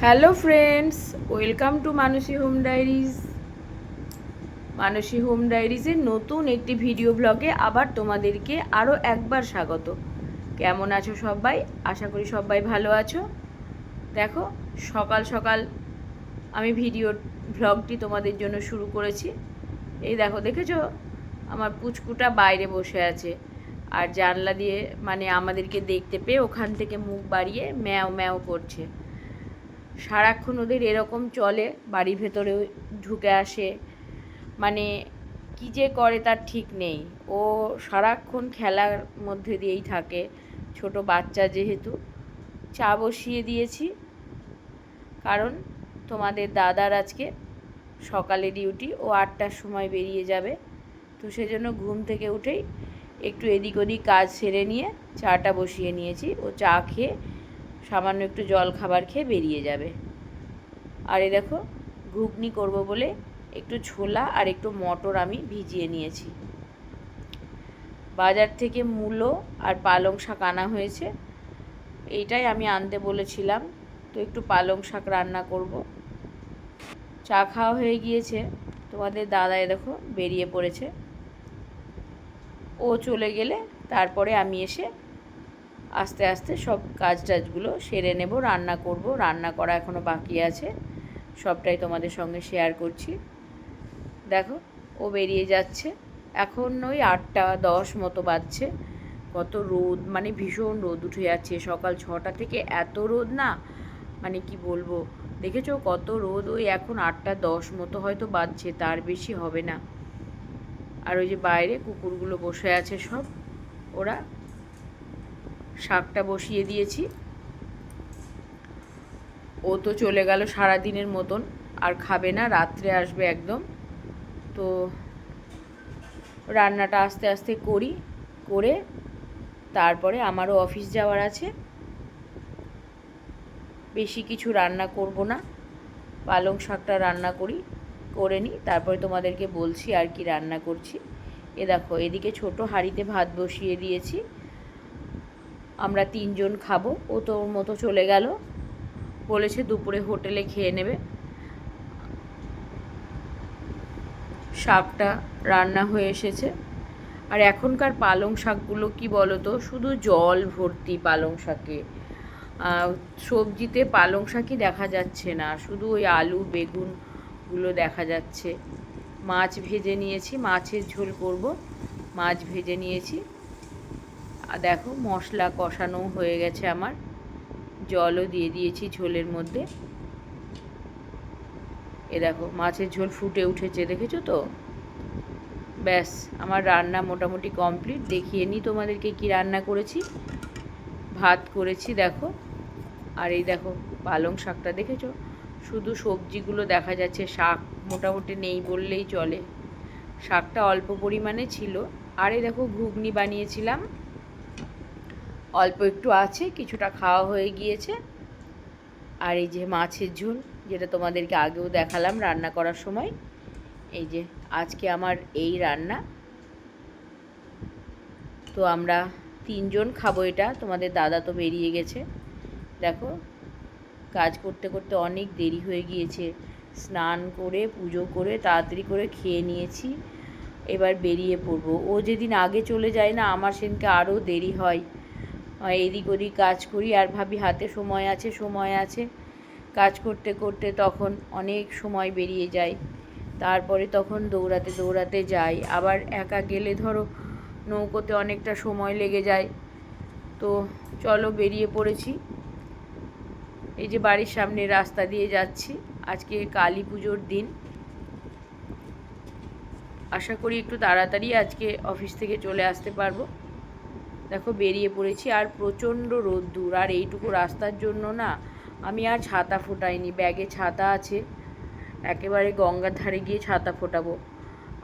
Hello friends, welcome to Mansi home diaries. Mansi home ডায়েরিজের নতুন একটি ভিডিও ব্লগে আবার তোমাদেরকে আরও একবার স্বাগত। কেমন আছো সবাই? আশা করি সবাই ভালো আছো। দেখো, সকাল সকাল আমি ভিডিও ব্লগটি তোমাদের জন্য শুরু করেছি। এই দেখো, দেখেছো আমার পুচকুটা বাইরে বসে আছে আর জানলা দিয়ে মানে আমাদেরকে দেখতে পেয়ে ওখান থেকে মুখ বাড়িয়ে ম্যাও ম্যাও করছে। সারাক্ষণ ওদের এরকম চলে, বাড়ির ভেতরেও ঢুকে আসে, মানে কী যে করে তার ঠিক নেই। ও সারাক্ষণ খেলার মধ্যে দিয়েই থাকে। ছোট বাচ্চা যেহেতু। চা বসিয়ে দিয়েছি, কারণ তোমাদের দাদার আজকে সকালে ডিউটি, ও 8টার সময় বেরিয়ে যাবে। তো সেজন্য ঘুম থেকে উঠেই একটু এদিক ওদিক কাজ সেরে নিয়ে চাটা বসিয়ে নিয়েছি। ও চা খেয়ে সামান্য একটু জল খাবার খেয়ে বেরিয়ে যাবে। আর এই দেখো, ঘুগনি করব বলে একটু ছোলা আর একটু মটর আমি ভিজিয়ে নিয়েছি। বাজার থেকে মূলো আর পালং শাক আনা হয়েছে, এইটাই আমি আনতে বলেছিলাম। তো একটু পালং শাক রান্না করব। চা খাওয়া হয়ে গিয়েছে, তোমাদের দাদাই দেখো বেরিয়ে পড়েছে। ও চলে গেলে তারপরে আমি এসে আস্তে আস্তে সব কাজ টাজগুলো সেরে নেব, রান্না করব। রান্না করা এখনও বাকি আছে, সবটাই তোমাদের সঙ্গে শেয়ার করছি। দেখো, ও বেরিয়ে যাচ্ছে। এখন ওই 8টা 10 মতো বাজছে। কত রোদ, মানে ভীষণ রোদ উঠে যাচ্ছে। সকাল 6টা থেকে এত রোদ না, মানে কি বলবো। দেখেছো কত রোদ? ওই এখন 8টা 10 মতো হয়তো বাজছে, তার বেশি হবে না। আর ওই যে বাইরে কুকুরগুলো বসে আছে সব, ওরা। শাকটা বসিয়ে দিয়েছি। ও তো চলে গেল সারাদিনের মতন, আর খাবে না, রাত্রে আসবে একদম। তো রান্নাটা আস্তে আস্তে করে তারপরে আমারও অফিস যাওয়ার আছে। বেশি কিছু রান্না করব না, পালং শাকটা রান্না করে নিই, তারপরে তোমাদেরকে বলছি আর কি রান্না করছি। এ দেখো, এদিকে ছোট হাঁড়িতে ভাত বসিয়ে দিয়েছি। আমরা 3জন খাবো। ও তো ওর মতো চলে গেল, বলেছে দুপুরে হোটেলে খেয়ে নেবে। শাকটা রান্না হয়ে এসেছে। আর এখনকার পালং শাকগুলো কি বলো তো, শুধু জল ভর্তি পালং শাকে। সবজিতে পালং শাকই দেখা যাচ্ছে না, শুধু ওই আলু বেগুনগুলো দেখা যাচ্ছে। মাছ ভেজে নিয়েছি, মাছের ঝোল করব। মাছ ভেজে নিয়েছি। আর দেখো, মশলা কষানো হয়ে গেছে আমার, জলও দিয়ে দিয়েছি ঝোলের মধ্যে। এ দেখো, মাছের ঝোল ফুটে উঠেছে, দেখেছো তো? ব্যাস, আমার রান্না মোটামুটি কমপ্লিট। দেখিয়ে নিই তোমাদেরকে কি রান্না করেছি। ভাত করেছি দেখো, আর এই দেখো পালং শাকটা দেখেছো, শুধু সবজিগুলো দেখা যাচ্ছে, শাক মোটামুটি নেই বললেই চলে। শাকটা অল্প পরিমাণে ছিল। আর এই দেখো, ঘুগনি বানিয়েছিলাম, অল্প একটু আছে, কিছুটা খাওয়া হয়ে গিয়েছে। আর এই যে মাছের ঝোল, যেটা তোমাদেরকে আগেও দেখালাম রান্না করার সময়। এই যে আজকে আমার এই রান্না। তো আমরা 3জন খাবো এটা। তোমাদের দাদা তো বেরিয়ে গেছে। দেখো, কাজ করতে করতে অনেক দেরি হয়ে গিয়েছে। স্নান করে পুজো করে তাড়াতাড়ি করে খেয়ে নিয়েছি, এবার বেরিয়ে পড়বো। ও যেদিন আগে চলে যায় না, আমার সেদিনকে আরও দেরি হয়। এদিক ওদিক কাজ করি আর ভাবি হাতে সময় আছে। কাজ করতে করতে তখন অনেক সময় বেরিয়ে যায়। তারপরে তখন দৌড়াতে যাই। আবার একা গেলে ধরো নৌকোতে অনেকটা সময় লেগে যায়। তো চলো, বেরিয়ে পড়েছি। এই যে বাড়ির সামনে রাস্তা দিয়ে যাচ্ছি। আজকে কালী পুজোর দিন। আশা করি একটু তাড়াতাড়ি আজকে অফিস থেকে চলে আসতে পারবো। দেখো, বেরিয়ে পড়েছি। আর প্রচণ্ড রোদ্দুর, আর এইটুকু রাস্তার জন্য না আমি আর ছাতা ফোটাইনি। ব্যাগে ছাতা আছে, একেবারে গঙ্গার ধারে গিয়ে ছাতা ফোটাবো।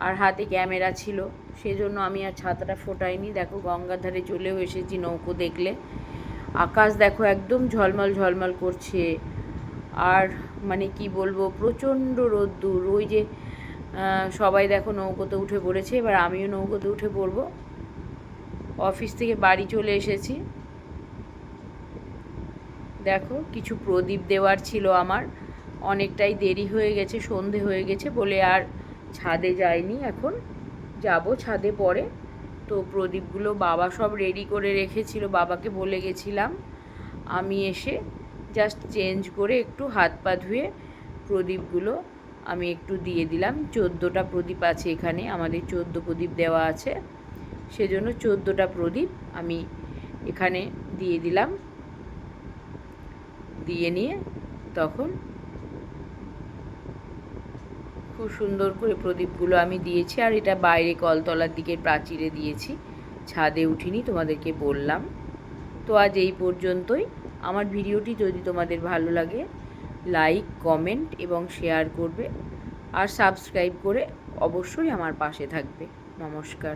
আর হাতে ক্যামেরা ছিল, সেজন্য আমি আর ছাতাটা ফোটাইনি। দেখো, গঙ্গার ধারে চলেও এসেছি। নৌকো দেখলে আকাশ দেখো একদম ঝলমল ঝলমল করছে। আর মানে কি বলবো, প্রচণ্ড রোদ্দুর। ওই যে সবাই দেখো নৌকোতে উঠে পড়েছে, এবার আমিও নৌকোতে উঠে পড়বো। অফিস থেকে বাড়ি চলে এসেছি। দেখো কিছু প্রদীপ দেওয়ার ছিল আমার, অনেকটাই দেরি হয়ে গেছে, সন্ধে হয়ে গেছে বলে আর ছাদে যাইনি। এখন যাব ছাদে পরে। তো প্রদীপগুলো বাবা সব রেডি করে রেখেছিল, বাবাকে বলে গেছিলাম। আমি এসে জাস্ট চেঞ্জ করে একটু হাত পা ধুয়ে প্রদীপগুলো আমি একটু দিয়ে দিলাম। 14টা প্রদীপ আছে এখানে, আমাদের 14 প্রদীপ দেওয়া আছে, সেজন্য 14টা প্রদীপ আমি এখানে দিয়ে দিলাম। দিয়ে নিয়ে তখন খুব সুন্দর করে প্রদীপগুলো আমি দিয়েছি। আর এটা বাইরে কলতলার দিকে প্রাচীরে দিয়েছি, ছাদে উঠিনি, তোমাদেরকে বললাম। তো আজ এই পর্যন্তই। আমার ভিডিওটি যদি তোমাদের ভালো লাগে লাইক, কমেন্ট এবং শেয়ার করবে, আর সাবস্ক্রাইব করে অবশ্যই আমার পাশে থাকবে। নমস্কার।